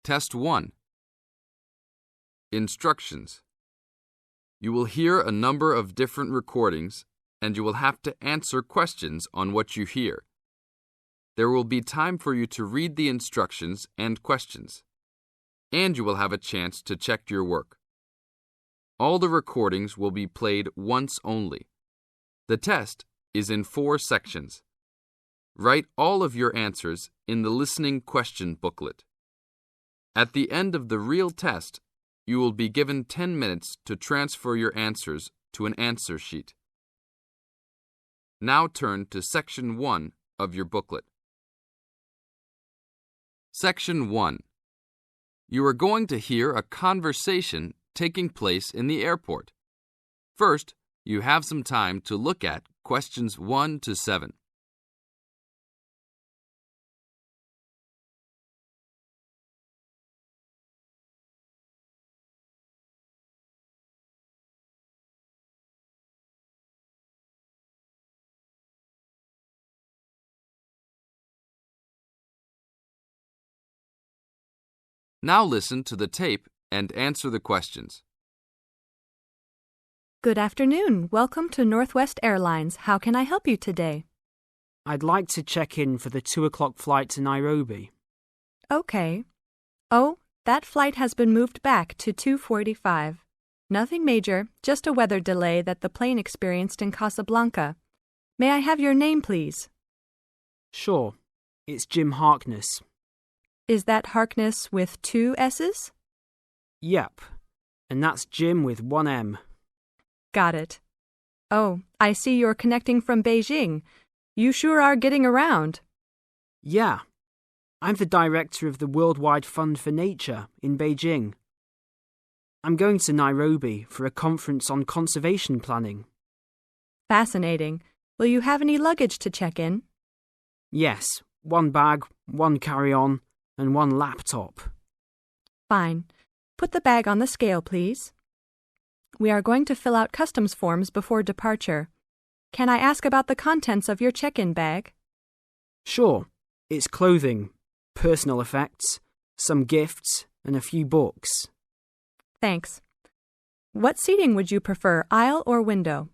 Test 1. Instructions. You will hear a number of different recordings, and you will have to answer questions on what you hear. There will be time for you to read the instructions and questions, and you will have a chance to check your work. All the recordings will be played once only. The test is in 4 sections. Write all of your answers in the listening question booklet. At the end of the real test, you will be given 10 minutes to transfer your answers to an answer sheet. Now turn to Section 1 of your booklet. Section 1. You are going to hear a conversation taking place in the airport. First, you have some time to look at questions 1 to 7. Now listen to the tape and answer the questions. Good afternoon. Welcome to Northwest Airlines. How can I help you today? I'd like to check in for the 2 o'clock flight to Nairobi. Okay. Oh, that flight has been moved back to 2:45. Nothing major, just a weather delay that the plane experienced in Casablanca. May I have your name, please? Sure. It's Jim Harkness. Is that Harkness with 2 S's? Yep. And that's Jim with 1 M. Got it. Oh, I see you're connecting from Beijing. You sure are getting around. Yeah. I'm the director of the Worldwide Fund for Nature in Beijing. I'm going to Nairobi for a conference on conservation planning. Fascinating. Will you have any luggage to check in? Yes. 1 bag, 1 carry-on, and 1 laptop. Fine. Put the bag on the scale, please. We are going to fill out customs forms before departure. Can I ask about the contents of your check-in bag? Sure. It's clothing, personal effects, some gifts, and a few books. Thanks. What seating would you prefer, aisle or window?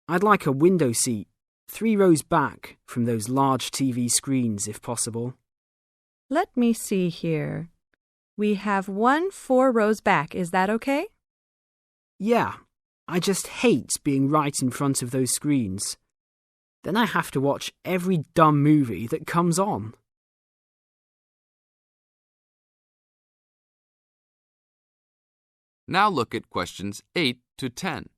I'd like a window seat, 3 rows back from those large TV screens if possible. Let me see here. We have 1 4 rows back. Is that okay? Yeah, I just hate being right in front of those screens. Then I have to watch every dumb movie that comes on. Now look at questions 8 to 10.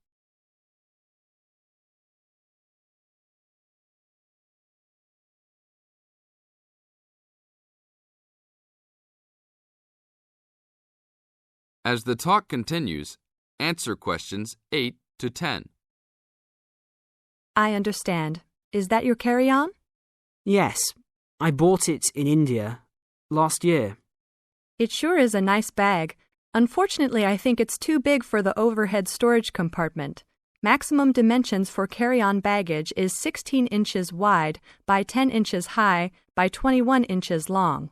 As the talk continues, answer questions 8 to 10. I understand. Is that your carry-on? Yes, I bought it in India last year. It sure is a nice bag. Unfortunately, I think it's too big for the overhead storage compartment. Maximum dimensions for carry-on baggage is 16 inches wide by 10 inches high by 21 inches long.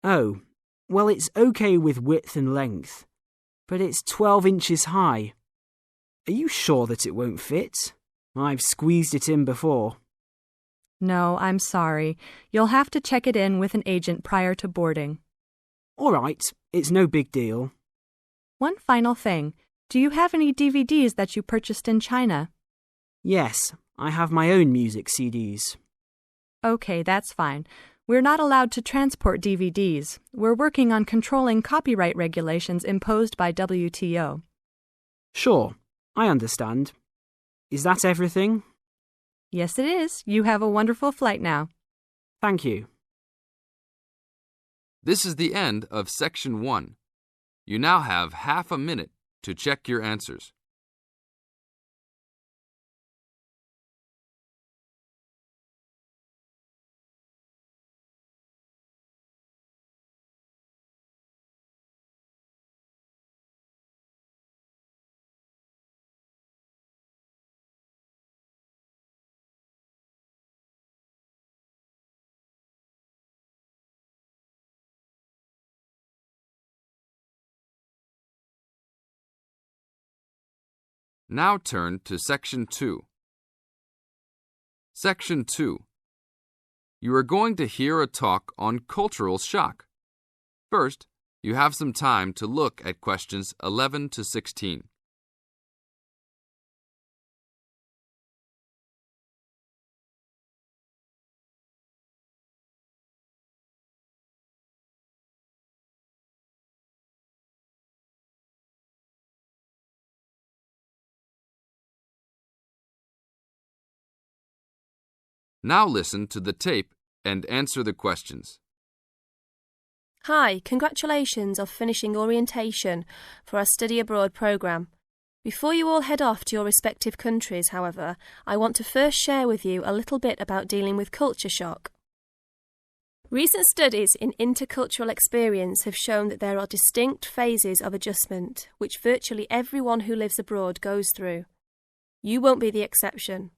Oh, well, it's okay with width and length, but it's 12 inches high. Are you sure that it won't fit? I've squeezed it in before. No, I'm sorry. You'll have to check it in with an agent prior to boarding. All right, it's no big deal. One final thing. Do you have any DVDs that you purchased in China? Yes, I have my own music CDs. Okay, that's fine. We're not allowed to transport DVDs. We're working on controlling copyright regulations imposed by WTO. Sure, I understand. Is that everything? Yes, it is. You have a wonderful flight now. Thank you. This is the end of Section 1. You now have half a minute to check your answers. Now turn to Section 2. Section 2. You are going to hear a talk on cultural shock. First, you have some time to look at questions 11 to 16. Now listen to the tape and answer the questions. Hi, congratulations on finishing orientation for our study abroad programme. Before you all head off to your respective countries, however, I want to first share with you a little bit about dealing with culture shock. Recent studies in intercultural experience have shown that there are distinct phases of adjustment which virtually everyone who lives abroad goes through. You won't be the exception.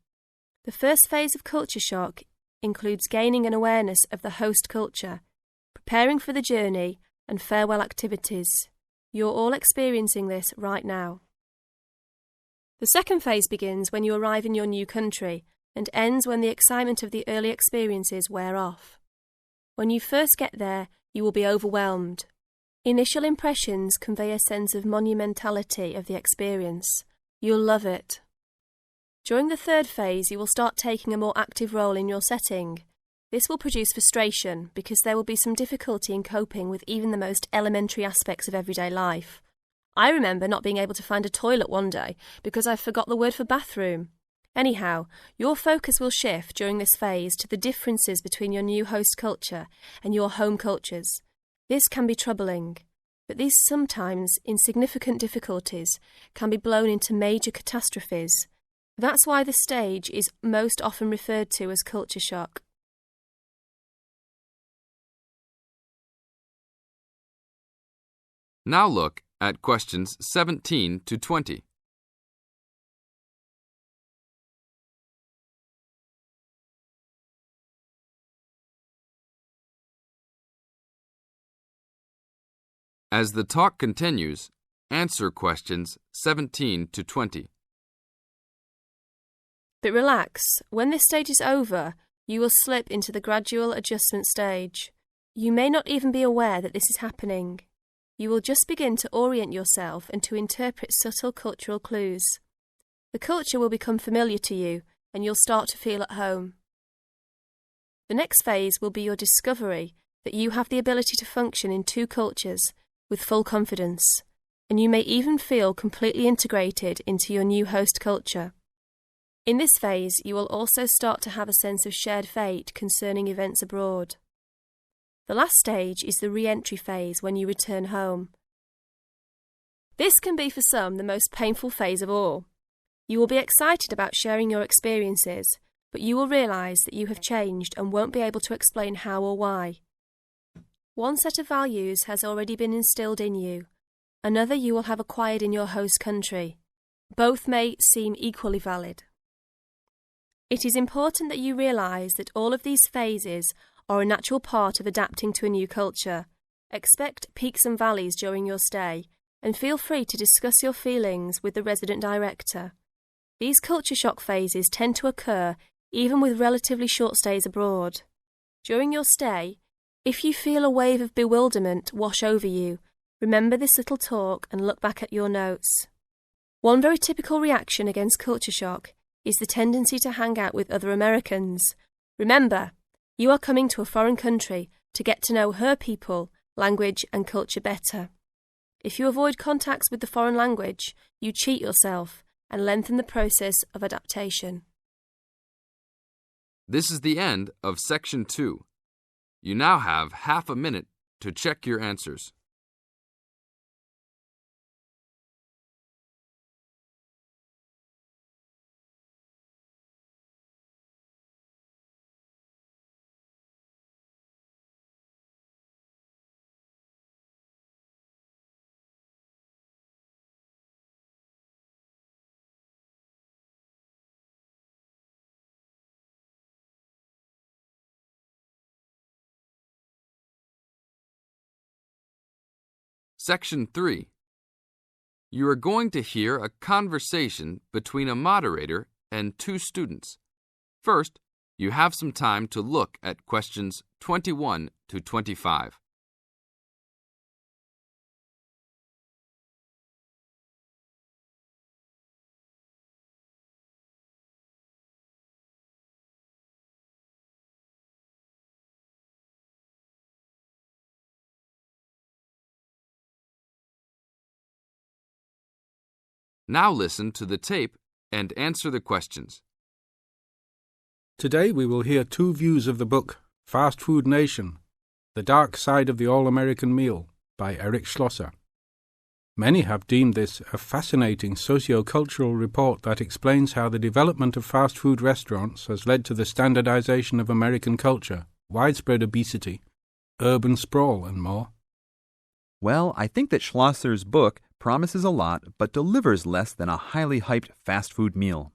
The first phase of culture shock includes gaining an awareness of the host culture, preparing for the journey, and farewell activities. You're all experiencing this right now. The second phase begins when you arrive in your new country and ends when the excitement of the early experiences wear off. When you first get there, you will be overwhelmed. Initial impressions convey a sense of monumentality of the experience. You'll love it. During the third phase, you will start taking a more active role in your setting. This will produce frustration because there will be some difficulty in coping with even the most elementary aspects of everyday life. I remember not being able to find a toilet one day because I forgot the word for bathroom. Anyhow, your focus will shift during this phase to the differences between your new host culture and your home cultures. This can be troubling, but these sometimes insignificant difficulties can be blown into major catastrophes. That's why this stage is most often referred to as culture shock. Now look at questions 17 to 20. As the talk continues, answer questions 17 to 20. But relax, when this stage is over, you will slip into the gradual adjustment stage. You may not even be aware that this is happening. You will just begin to orient yourself and to interpret subtle cultural clues. The culture will become familiar to you, and you'll start to feel at home. The next phase will be your discovery that you have the ability to function in two cultures with full confidence, and you may even feel completely integrated into your new host culture. In this phase, you will also start to have a sense of shared fate concerning events abroad. The last stage is the re-entry phase when you return home. This can be for some the most painful phase of all. You will be excited about sharing your experiences, but you will realise that you have changed and won't be able to explain how or why. One set of values has already been instilled in you. Another you will have acquired in your host country. Both may seem equally valid. It is important that you realise that all of these phases are a natural part of adapting to a new culture. Expect peaks and valleys during your stay, and feel free to discuss your feelings with the resident director. These culture shock phases tend to occur even with relatively short stays abroad. During your stay, if you feel a wave of bewilderment wash over you, remember this little talk and look back at your notes. One very typical reaction against culture shock is the tendency to hang out with other Americans. Remember, you are coming to a foreign country to get to know her people, language and culture better. If you avoid contacts with the foreign language, you cheat yourself and lengthen the process of adaptation. This is the end of Section 2. You now have half a minute to check your answers. Section 3. You are going to hear a conversation between a moderator and two students. First, you have some time to look at questions 21 to 25. Now listen to the tape and answer the questions. Today we will hear two views of the book Fast Food Nation, The Dark Side of the All-American Meal by Eric Schlosser. Many have deemed this a fascinating socio-cultural report that explains how the development of fast food restaurants has led to the standardization of American culture, widespread obesity, urban sprawl, and more. Well, I think that Schlosser's book promises a lot but delivers less than a highly hyped fast food meal.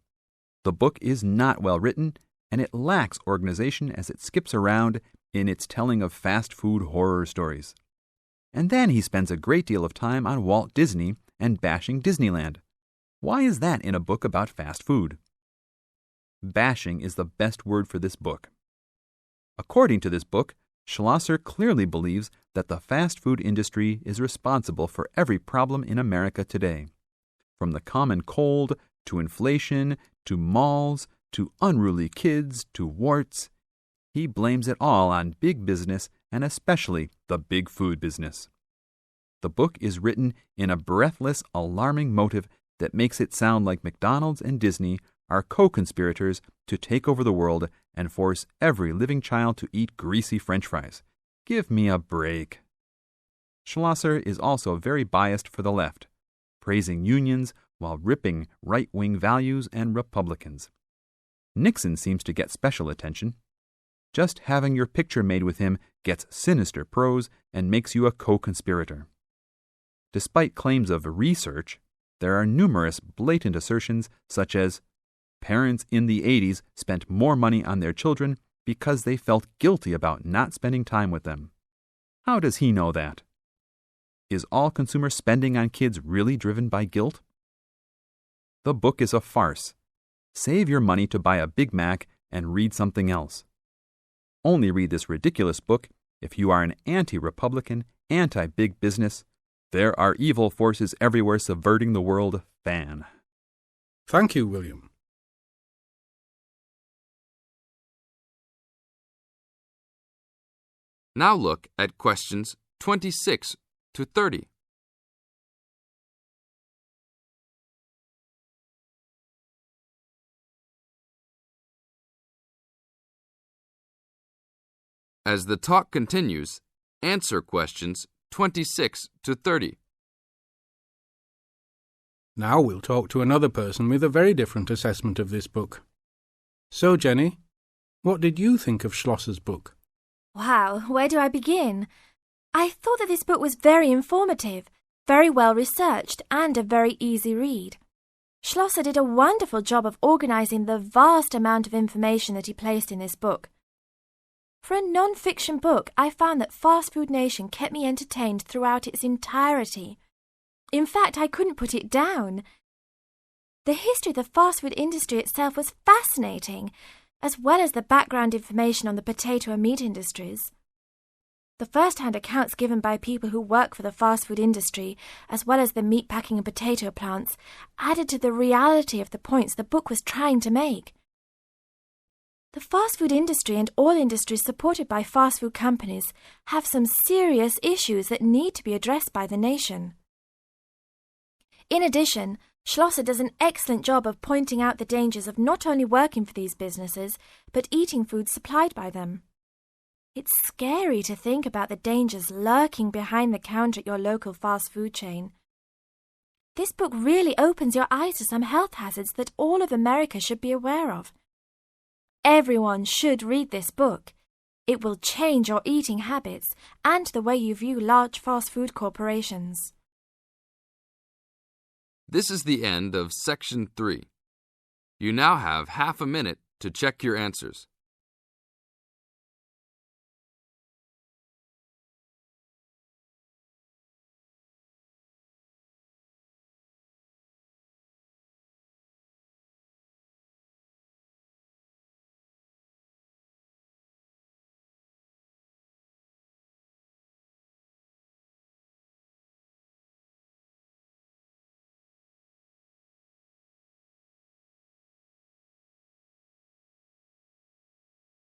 The book is not well written, and it lacks organization as it skips around in its telling of fast food horror stories. And then he spends a great deal of time on Walt Disney and bashing Disneyland. Why is that in a book about fast food? Bashing is the best word for this book. According to this book, Schlosser clearly believes that the fast food industry is responsible for every problem in America today. From the common cold, to inflation, to malls, to unruly kids, to warts, he blames it all on big business and especially the big food business. The book is written in a breathless, alarming motive that makes it sound like McDonald's and Disney are co-conspirators to take over the world and force every living child to eat greasy French fries. Give me a break. Schlosser is also very biased for the left, praising unions while ripping right-wing values and Republicans. Nixon seems to get special attention. Just having your picture made with him gets sinister prose and makes you a co-conspirator. Despite claims of research, there are numerous blatant assertions such as parents in the 80s spent more money on their children because they felt guilty about not spending time with them. How does he know that? Is all consumer spending on kids really driven by guilt? The book is a farce. Save your money to buy a Big Mac and read something else. Only read this ridiculous book if you are an anti-Republican, anti-big business, there are evil forces everywhere subverting the world fan. Thank you, William. Now look at questions 26 to 30. As the talk continues, answer questions 26 to 30. Now we'll talk to another person with a very different assessment of this book. So, Jenny, what did you think of Schlosser's book? Wow, where do I begin? I thought that this book was very informative, very well researched, and a very easy read. Schlosser did a wonderful job of organizing the vast amount of information that he placed in this book. For a non-fiction book, I found that Fast Food Nation kept me entertained throughout its entirety. In fact, I couldn't put it down. The history of the fast food industry itself was fascinating, as well as the background information on the potato and meat industries. The first-hand accounts given by people who work for the fast food industry, as well as the meat packing and potato plants, added to the reality of the points the book was trying to make. The fast food industry and all industries supported by fast food companies have some serious issues that need to be addressed by the nation. In addition, Schlosser does an excellent job of pointing out the dangers of not only working for these businesses, but eating food supplied by them. It's scary to think about the dangers lurking behind the counter at your local fast food chain. This book really opens your eyes to some health hazards that all of America should be aware of. Everyone should read this book. It will change your eating habits and the way you view large fast food corporations. This is the end of Section 3. You now have half a minute to check your answers.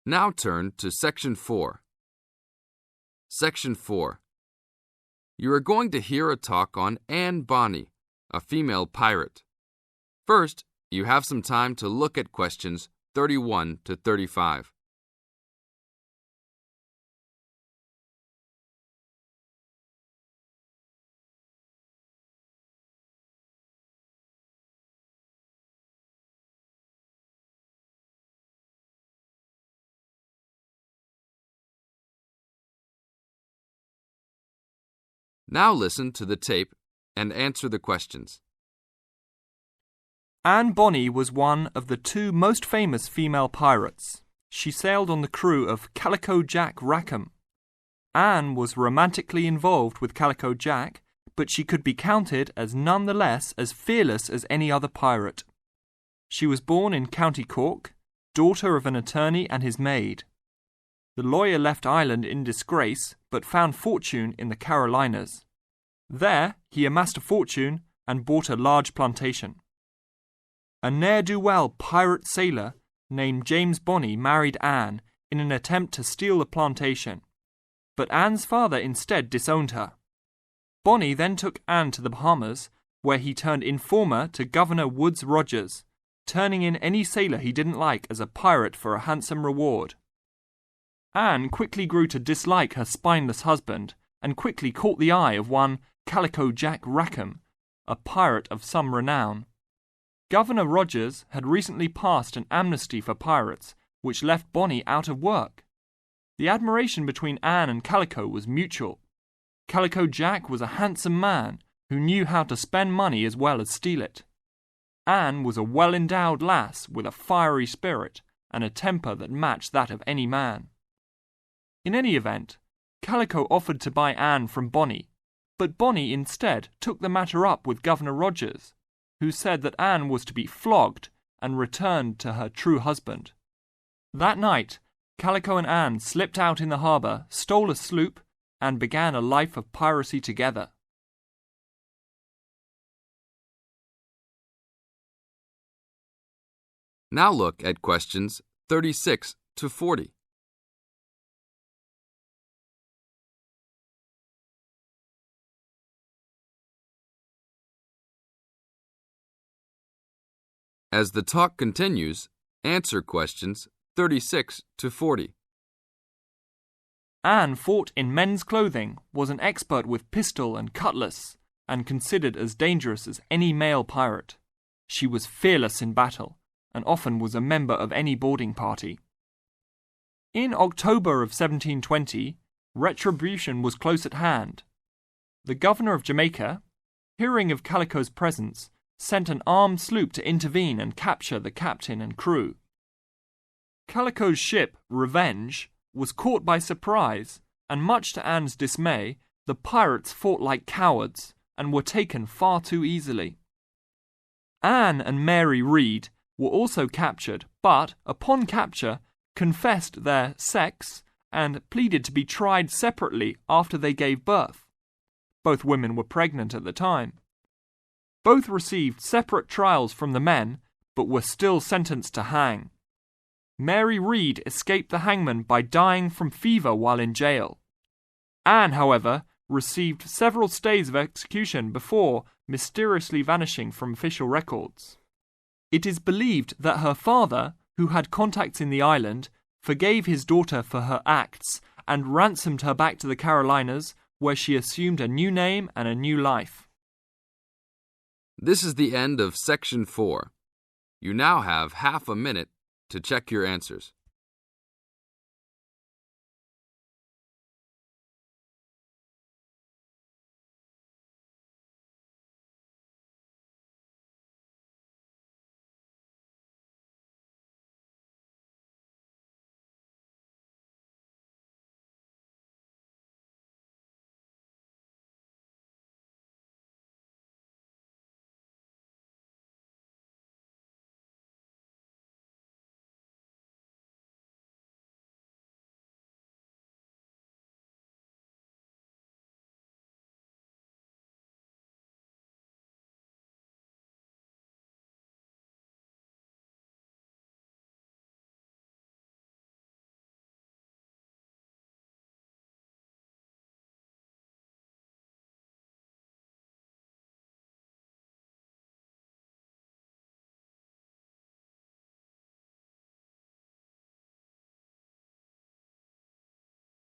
Now turn to Section 4. Section 4. You are going to hear a talk on Anne Bonny, a female pirate. First, you have some time to look at questions 31 to 35. Now listen to the tape and answer the questions. Anne Bonny was one of the two most famous female pirates. She sailed on the crew of Calico Jack Rackham. Anne was romantically involved with Calico Jack, but she could be counted as none the less as fearless as any other pirate. She was born in County Cork, daughter of an attorney and his maid. The lawyer left Ireland in disgrace, but found fortune in the Carolinas. There, he amassed a fortune and bought a large plantation. A ne'er-do-well pirate sailor named James Bonny married Anne in an attempt to steal the plantation, but Anne's father instead disowned her. Bonny then took Anne to the Bahamas, where he turned informer to Governor Woodes Rogers, turning in any sailor he didn't like as a pirate for a handsome reward. Anne quickly grew to dislike her spineless husband and quickly caught the eye of one Calico Jack Rackham, a pirate of some renown. Governor Rogers had recently passed an amnesty for pirates, which left Bonny out of work. The admiration between Anne and Calico was mutual. Calico Jack was a handsome man who knew how to spend money as well as steal it. Anne was a well-endowed lass with a fiery spirit and a temper that matched that of any man. In any event, Calico offered to buy Anne from Bonny, but Bonny instead took the matter up with Governor Rogers, who said that Anne was to be flogged and returned to her true husband. That night, Calico and Anne slipped out in the harbour, stole a sloop, and began a life of piracy together. Now look at questions 36 to 40. As the talk continues, answer questions 36 to 40. Anne fought in men's clothing, was an expert with pistol and cutlass, and considered as dangerous as any male pirate. She was fearless in battle, and often was a member of any boarding party. In October of 1720, retribution was close at hand. The governor of Jamaica, hearing of Calico's presence, sent an armed sloop to intervene and capture the captain and crew. Calico's ship, Revenge, was caught by surprise, and much to Anne's dismay, the pirates fought like cowards and were taken far too easily. Anne and Mary Read were also captured, but, upon capture, confessed their sex and pleaded to be tried separately after they gave birth. Both women were pregnant at the time. Both received separate trials from the men, but were still sentenced to hang. Mary Read escaped the hangman by dying from fever while in jail. Anne, however, received several stays of execution before mysteriously vanishing from official records. It is believed that her father, who had contacts in the island, forgave his daughter for her acts and ransomed her back to the Carolinas, where she assumed a new name and a new life. This is the end of Section 4. You now have half a minute to check your answers.